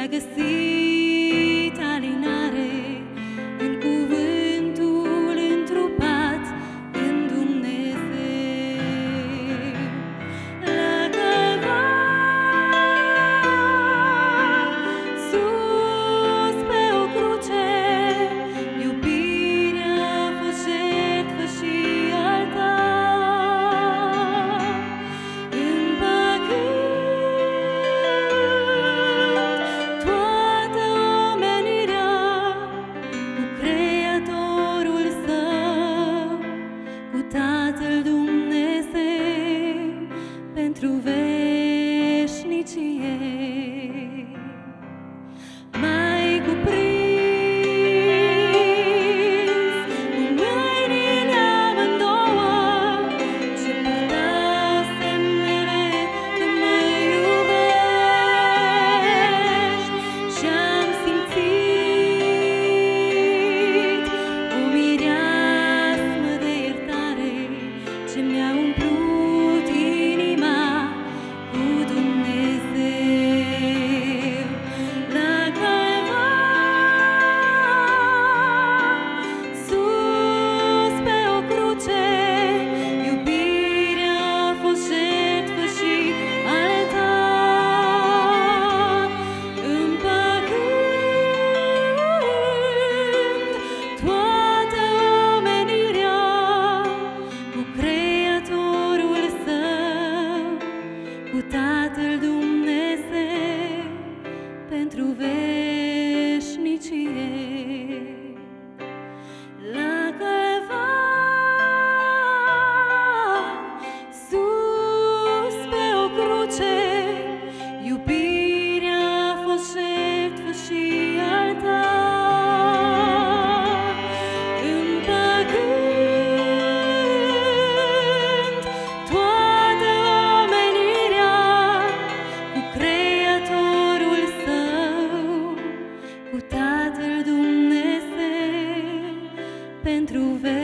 mi-a găsit alinare în cuvântul întrupat în Dumnezeu. La Calvar, sus pe o cruce, iubirea a fost jertfă și altar. Împăcând toată omenirea cu Creatorul său, cu Tatăl Dumnezeu pentru veșnicie. Mai cuprins cu mâinile amândouă, ce purta semnele că mă iubești, și-am simțit o mireasmă de iertare ce mi-a umplut inima cu Dumnezeu. La Calvar, sus pe o cruce, iubirea a fost jertfă și altar. Împăcând toată omenirea cu Creatorul său, cu Tatăl Dumnezeu pentru veșnicie. La Calvar, sus pe o cruce, iubirea a fost jertfă și altar. Împăcând toată omenirea cu Creatorul său, cu Tatăl Dumnezeu pentru veșnicie.